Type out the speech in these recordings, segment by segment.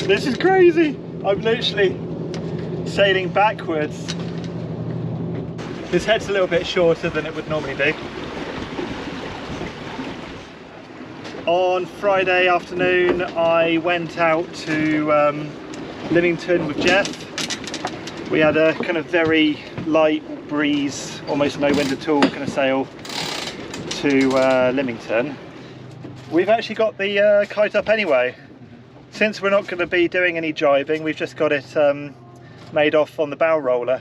This is crazy. I'm literally sailing backwards. This head's a little bit shorter than it would normally be. On Friday afternoon I went out to Lymington with Jeff. We had a kind of very light breeze, almost no wind at all, kind of sail to Lymington. We've actually got the kite up anyway. Since we're not going to be doing any jibing, we've just got it made off on the bow roller.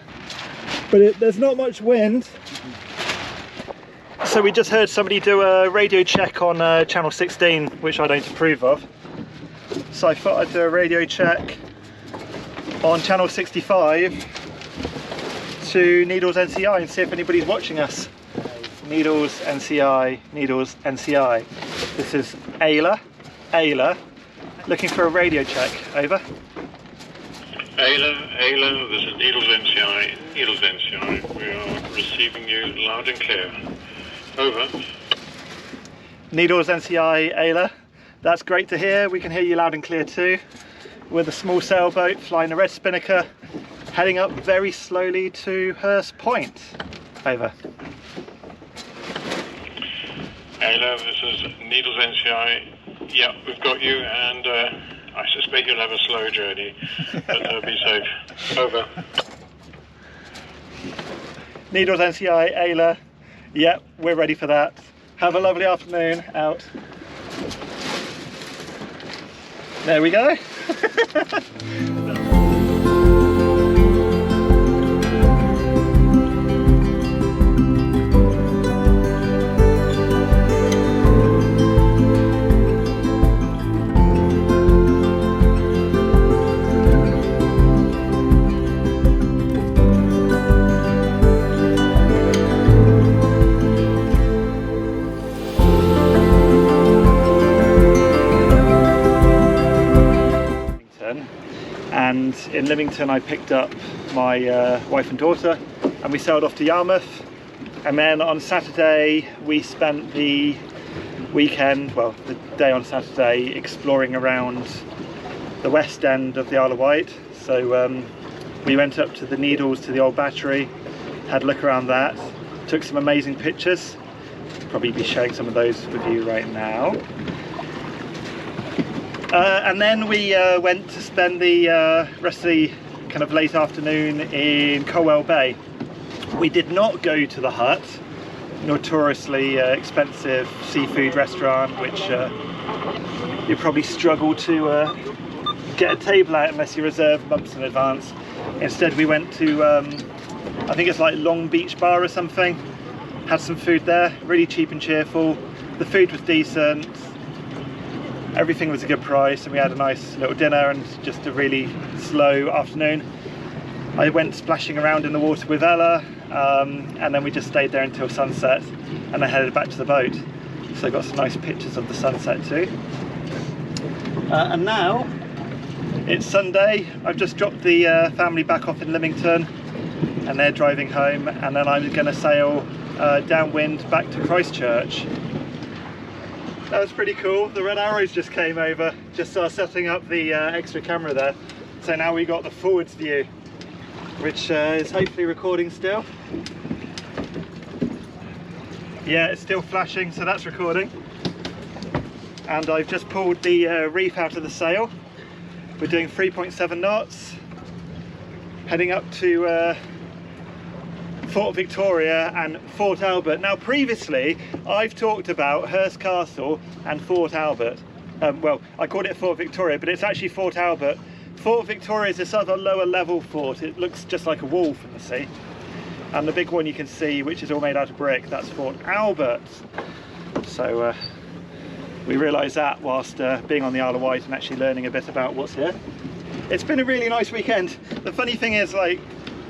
But there's not much wind. So we just heard somebody do a radio check on channel 16, which I don't approve of. So I thought I'd do a radio check on channel 65 to Needles NCI and see if anybody's watching us. Needles NCI, Needles NCI. This is Eala, looking for a radio check. Over. Eala, this is Needles NCI, we are receiving you loud and clear. Over. Needles NCI, Eala, that's great to hear. We can hear you loud and clear too. With a small sailboat flying the red Spinnaker, heading up very slowly to Hurst Point. Over. Eala, this is Needles NCI. Yeah, we've got you, and I suspect you'll have a slow journey, but be safe. Over. Needles NCI, Eala. Yep, we're ready for that. Have a lovely afternoon. Out. There we go. And in Lymington I picked up my wife and daughter and we sailed off to Yarmouth, and then on Saturday we spent the weekend, well the day on Saturday, exploring around the west end of the Isle of Wight. So we went up to the Needles, to the old battery, had a look around that, took some amazing pictures. Probably be showing some of those with you right now. And then we went to spend the rest of the kind of late afternoon in Colwell Bay. We did not go to the Hut, notoriously expensive seafood restaurant, which you probably struggle to get a table at unless you reserve months in advance. Instead we went to, I think it's like Long Beach Bar or something, had some food there, really cheap and cheerful. The food was decent. Everything was a good price, and we had a nice little dinner and just a really slow afternoon. I went splashing around in the water with Eala, and then we just stayed there until sunset and then headed back to the boat. So I got some nice pictures of the sunset too. And now it's Sunday. I've just dropped the family back off in Lymington and they're driving home, and then I'm going to sail downwind back to Christchurch. That was pretty cool. The red arrows just came over, just setting up the extra camera there. So now we got the forwards view, which is hopefully recording still. Yeah, it's still flashing, so that's recording. And I've just pulled the reef out of the sail. We're doing 3.7 knots, heading up to Fort Victoria and Fort Albert. Now previously I've talked about Hurst Castle and Fort Albert. Well, I called it Fort Victoria, but it's actually Fort Albert. Fort Victoria is this other lower level fort. It looks just like a wall from the sea. And the big one you can see, which is all made out of brick, that's Fort Albert. So we realised that whilst being on the Isle of Wight and actually learning a bit about what's here. It's been a really nice weekend. The funny thing is, like,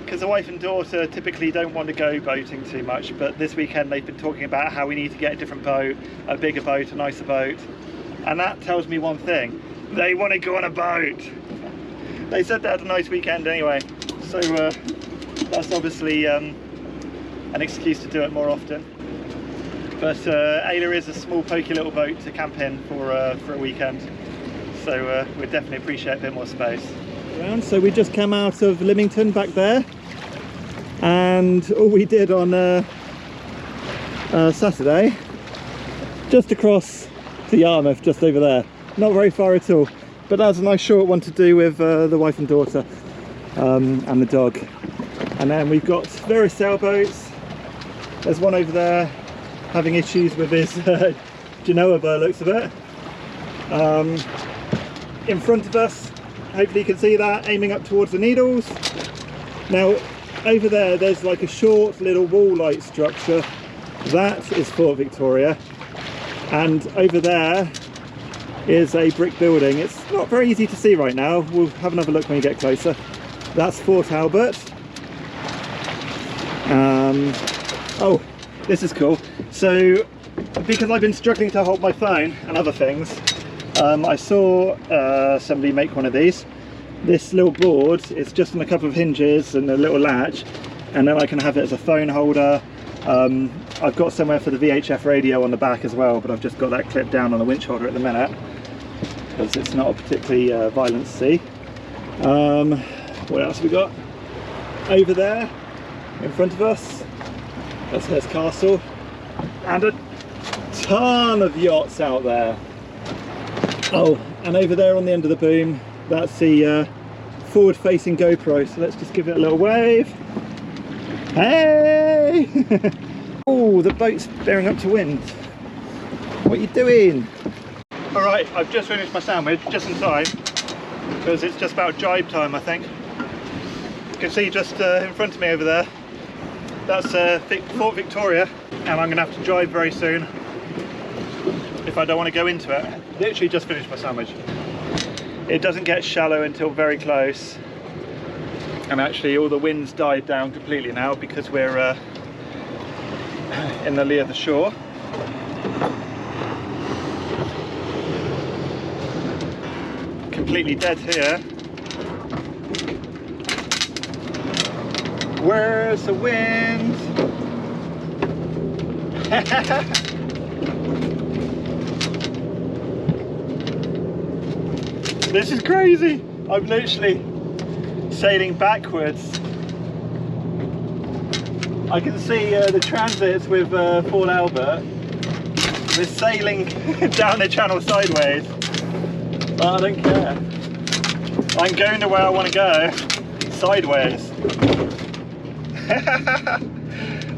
because the wife and daughter typically don't want to go boating too much, but this weekend they've been talking about how we need to get a different boat, a bigger boat, a nicer boat, and that tells me one thing: they want to go on a boat. They said they had a nice weekend anyway, so that's obviously an excuse to do it more often. But Eala is a small pokey little boat to camp in for a weekend, so we definitely appreciate a bit more space. So we just came out of Lymington back there, and all we did on Saturday, just across to Yarmouth, just over there, not very far at all, but that was a nice short one to do with the wife and daughter and the dog. And then we've got various sailboats. There's one over there having issues with his Genoa by the looks of it. In front of us, hopefully you can see that, aiming up towards the Needles. Now over there, there's like a short little wall light structure. That is Fort Victoria, and over there is a brick building. It's not very easy to see right now. We'll have another look when we get closer. That's Fort Albert. Oh, this is cool. So because I've been struggling to hold my phone and other things, I saw somebody make one of these. This little board, it's just on a couple of hinges and a little latch, and then I can have it as a phone holder. I've got somewhere for the VHF radio on the back as well, but I've just got that clipped down on the winch holder at the minute because it's not a particularly violent sea. What else have we got? Over there in front of us, that's Hurst Castle, and a ton of yachts out there. Oh, and over there on the end of the boom, that's the forward facing GoPro, so let's just give it a little wave. Hey! Oh, the boat's bearing up to wind. What are you doing? Alright, I've just finished my sandwich, just in time, because it's just about jibe time, I think. You can see just in front of me over there, that's Fort Victoria, and I'm going to have to jibe very soon if I don't want to go into it. Literally just finished my sandwich. It doesn't get shallow until very close, and actually all the wind's died down completely now because we're in the lee of the shore. Completely dead here. Where's the wind? This is crazy. I'm literally sailing backwards. I can see the transits with Fort Albert. We're sailing down the channel sideways, but I don't care. I'm going to where I want to go, sideways.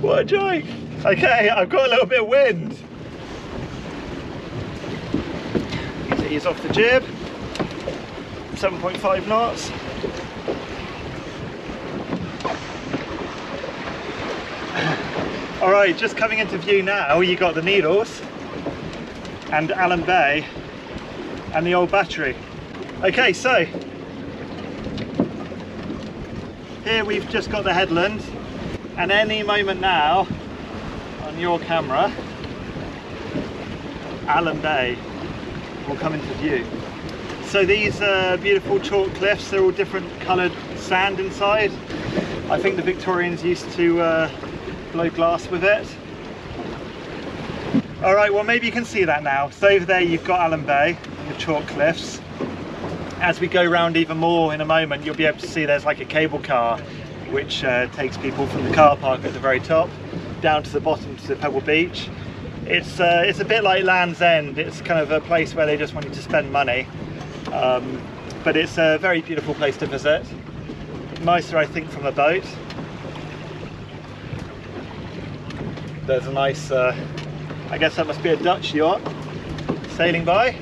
What a joke. Okay, I've got a little bit of wind. Ease off the jib. 7.5 knots. Alright, just coming into view now, you got the Needles and Alum Bay and the old battery. Okay, so here we've just got the headland, and any moment now on your camera Alum Bay will come into view. So these beautiful chalk cliffs, they're all different coloured sand inside. I think the Victorians used to blow glass with it. Alright, well maybe you can see that now. So over there you've got Alum Bay and the chalk cliffs. As we go round even more in a moment, you'll be able to see there's like a cable car which takes people from the car park at the very top down to the bottom to the Pebble Beach. It's a bit like Land's End. It's kind of a place where they just want you to spend money, but it's a very beautiful place to visit. Nicer, I think, from a boat. There's a nice, I guess that must be a Dutch yacht sailing by.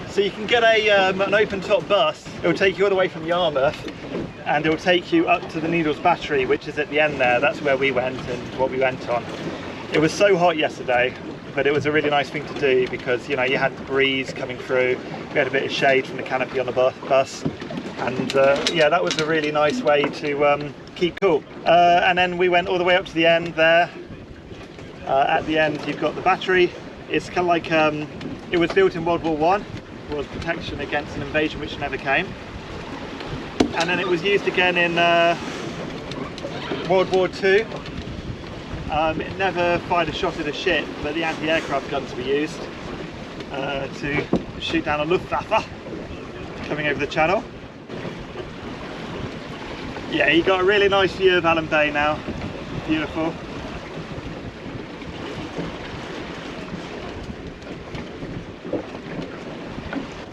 So you can get an open top bus. It will take you all the way from Yarmouth, and it will take you up to the Needles Battery, which is at the end there. That's where we went and what we went on. It was so hot yesterday, but it was a really nice thing to do because, you know, you had the breeze coming through. We had a bit of shade from the canopy on the bus, and yeah, that was a really nice way to keep cool. And then we went all the way up to the end there. At the end you've got the battery. It's kind of like, it was built in World War I. Was protection against an invasion which never came, and then it was used again in World War II, It never fired a shot at a ship, but the anti-aircraft guns were used to shoot down a Luftwaffe coming over the channel. Yeah, you got a really nice view of Alum Bay now. Beautiful.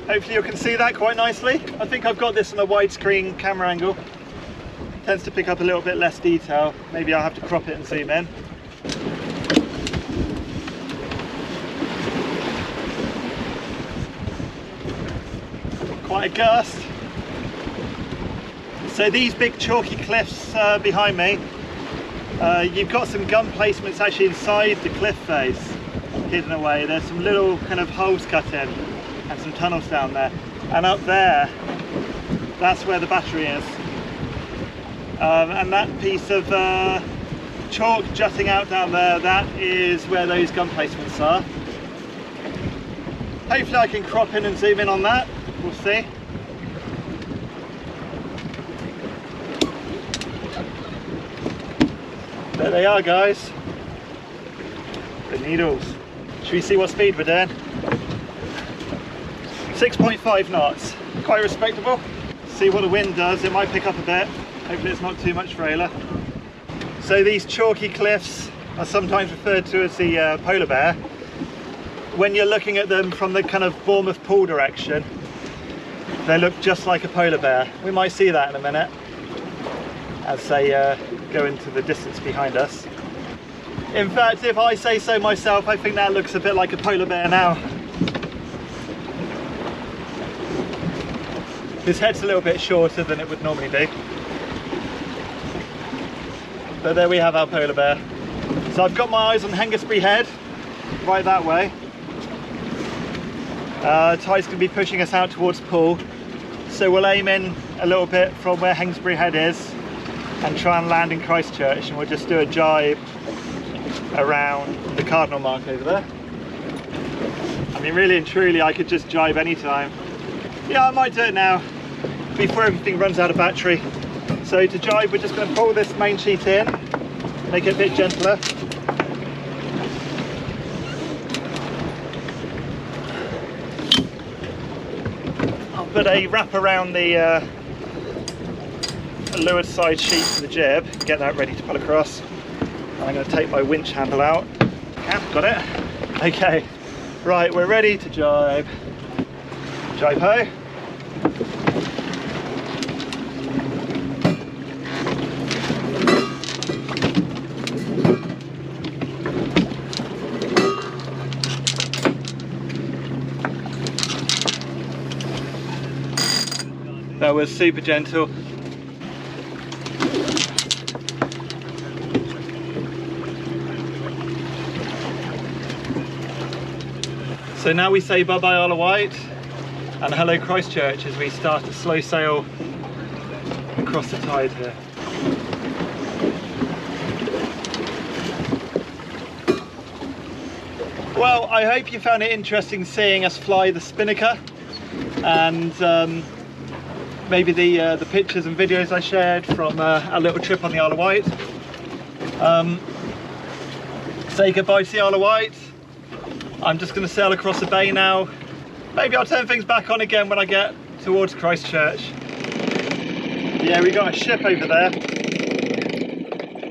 Hopefully you can see that quite nicely. I think I've got this on a widescreen camera angle. Tends to pick up a little bit less detail. Maybe I'll have to crop it and zoom in. Quite a gust. So these big chalky cliffs behind me, you've got some gun placements actually inside the cliff face, hidden away. There's some little kind of holes cut in and some tunnels down there. And up there, that's where the battery is. And that piece of chalk jutting out down there, that is where those gun placements are. Hopefully I can crop in and zoom in on that. We'll see. There they are, guys. The Needles. Should we see what speed we're doing? 6.5 knots. Quite respectable. See what the wind does. It might pick up a bit. Hopefully it's not too much for Eala. So these chalky cliffs are sometimes referred to as the polar bear. When you're looking at them from the kind of Bournemouth Pool direction, they look just like a polar bear. We might see that in a minute as they go into the distance behind us. In fact, if I say so myself, I think that looks a bit like a polar bear now. His head's a little bit shorter than it would normally be. But there we have our polar bear. So I've got my eyes on Hengistbury Head, right that way. Tide's going to be pushing us out towards Poole, so we'll aim in a little bit from where Hengistbury Head is and try and land in Christchurch, and we'll just do a jibe around the cardinal mark over there. I mean, really and truly, I could just jibe anytime. Yeah, I might do it now before everything runs out of battery. So to jibe, we're just going to pull this main sheet in, make it a bit gentler. Put a wrap around the leeward side sheet for the jib, get that ready to pull across. And I'm going to take my winch handle out. Yeah, got it. Okay, right, we're ready to jibe. Jibe ho. That was super gentle. So now we say bye bye Isle of Wight and hello Christchurch as we start to slow sail across the tide here. Well, I hope you found it interesting seeing us fly the Spinnaker, and maybe the pictures and videos I shared from our little trip on the Isle of Wight. Say goodbye to the Isle of Wight. I'm just going to sail across the bay now. Maybe I'll turn things back on again when I get towards Christchurch. Yeah, we got a ship over there.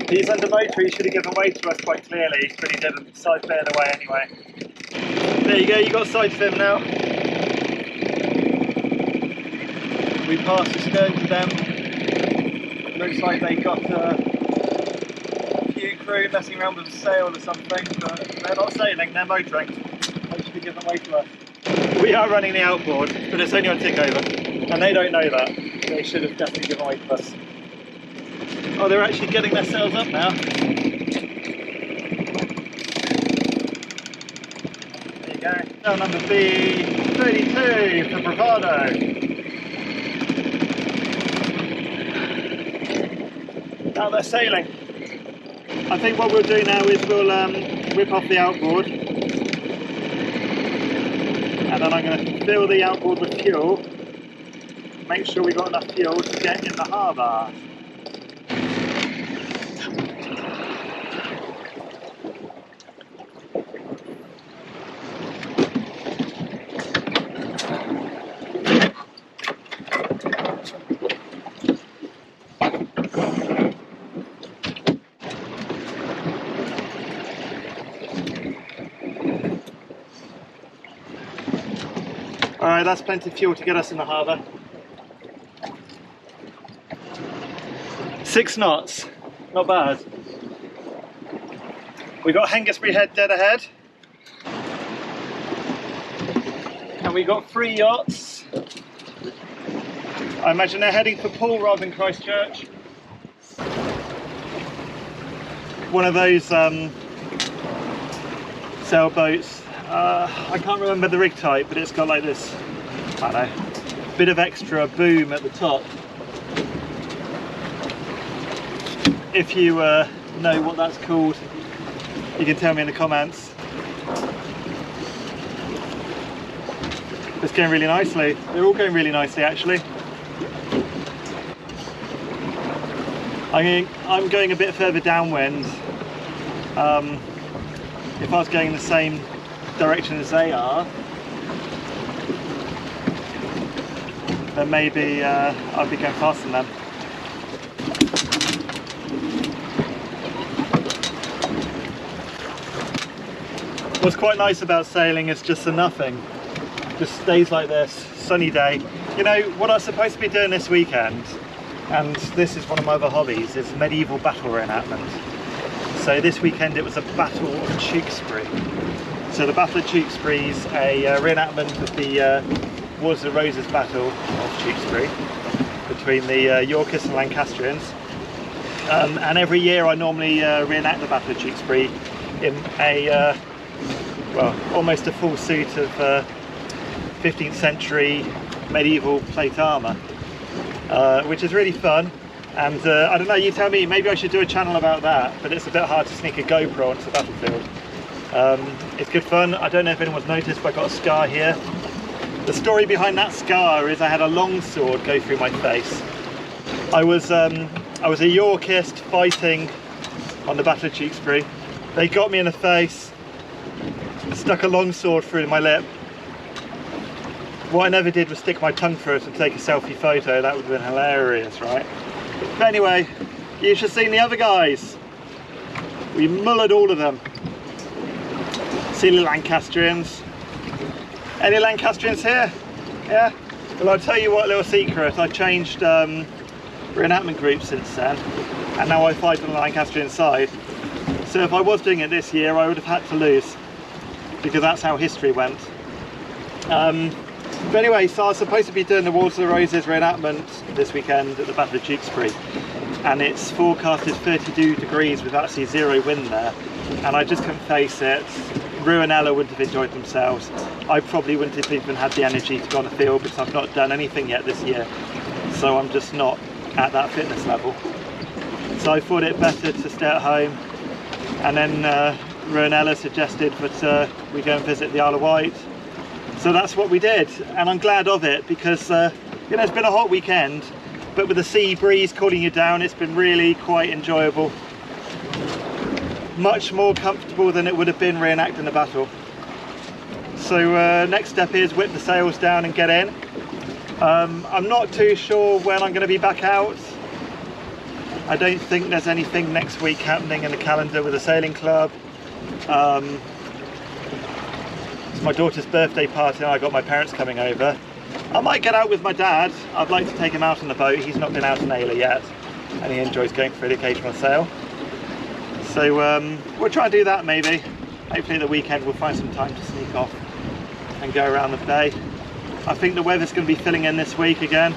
He's under motor, he should have given way to us quite clearly, but he didn't, so I bailed away anyway. There you go, you got sight of him now. We passed the stern to them. Looks like they got a few crew messing around with a sail or something, but they're not sailing, they're motoring. They should be giving way to us. We are running the outboard, but it's only on tick over, and they don't know that. They should have definitely given way to us. Oh, they're actually getting their sails up now. There you go. Sail number B32 for bravado. Now they're sailing. I think what we'll do now is we'll whip off the outboard, and then I'm going to fill the outboard with fuel, make sure we've got enough fuel to get in the harbour. Alright, that's plenty of fuel to get us in the harbour. 6 knots, not bad. We got Hengistbury Head dead ahead. And we got 3 yachts. I imagine they're heading for Poole rather than Christchurch. One of those sailboats. I can't remember the rig type, but it's got like this, I don't know, bit of extra boom at the top. If you know what that's called, you can tell me in the comments. It's going really nicely. They're all going really nicely actually. I'm going a bit further downwind. If I was going in the same direction as they are, then maybe I'd be going faster than them. What's quite nice about sailing is just the nothing. Just stays like this, sunny day. You know, what I was supposed to be doing this weekend, and this is one of my other hobbies, is medieval battle reenactment. So this weekend it was a Battle of Tewkesbury. So the Battle of Tewkesbury is a reenactment of the Wars of the Roses Battle of Tewkesbury between the Yorkists and Lancastrians. And every year I normally reenact the Battle of Tewkesbury in a, well, almost a full suit of 15th century medieval plate armour, which is really fun. And I don't know, you tell me, maybe I should do a channel about that, but it's a bit hard to sneak a GoPro onto the battlefield. It's good fun. I don't know if anyone's noticed, but I've got a scar here. The story behind that scar is I had a long sword go through my face. I was a Yorkist fighting on the Battle of Tewkesbury. They got me in the face, stuck a long sword through my lip. What I never did was stick my tongue through it and take a selfie photo. That would have been hilarious, right? But anyway, you should have seen the other guys. We mullered all of them. See the Lancastrians. Any Lancastrians here? Yeah? Well, I'll tell you what, little secret. I changed reenactment groups since then, and now I fight on the Lancastrian side. So if I was doing it this year, I would have had to lose, because that's how history went. But anyway, so I was supposed to be doing the Wars of the Roses reenactment this weekend at the Battle of Tewkesbury, and it's forecasted 32 degrees with actually 0 wind there, and I just couldn't face it. Rue and Eala wouldn't have enjoyed themselves. I probably wouldn't have even had the energy to go on the field because I've not done anything yet this year, so I'm just not at that fitness level. So I thought it better to stay at home, and then Rue and Eala suggested that we go and visit the Isle of Wight. So that's what we did, and I'm glad of it because you know, it's been a hot weekend, but with the sea breeze cooling you down, it's been really quite enjoyable. Much more comfortable than it would have been reenacting the battle. So next step is whip the sails down and get in. I'm not too sure when I'm going to be back out. I don't think there's anything next week happening in the calendar with the sailing club. It's my daughter's birthday party and I got my parents coming over. I might get out with my dad. I'd like to take him out on the boat. He's not been out in Eala yet, and he enjoys going for the occasional sail. So we'll try and do that maybe. Hopefully the weekend we'll find some time to sneak off and go around the bay. I think the weather's going to be filling in this week again.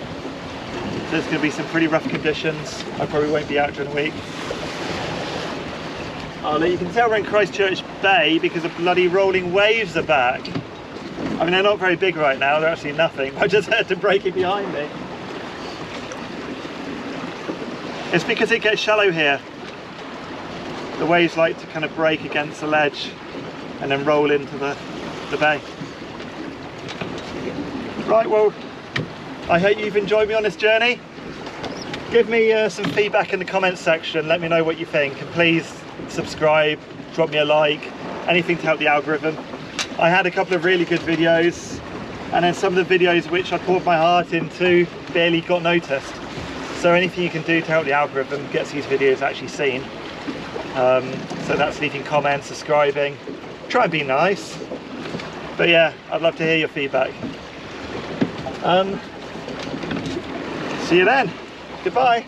There's going to be some pretty rough conditions. I probably won't be out during the week. Oh, you can tell we're in Christchurch Bay because the bloody rolling waves are back. I mean, they're not very big right now, they're actually nothing. I just heard them breaking behind me. It's because it gets shallow here. The waves like to kind of break against the ledge and then roll into the bay. Right, well, I hope you've enjoyed me on this journey. Give me some feedback in the comments section, let me know what you think, and please subscribe, drop me a like, anything to help the algorithm. I had a couple of really good videos, and then some of the videos which I poured my heart into barely got noticed. So anything you can do to help the algorithm gets these videos actually seen, So that's leaving comments, subscribing, try and be nice. But yeah, I'd love to hear your feedback. See you then. Goodbye.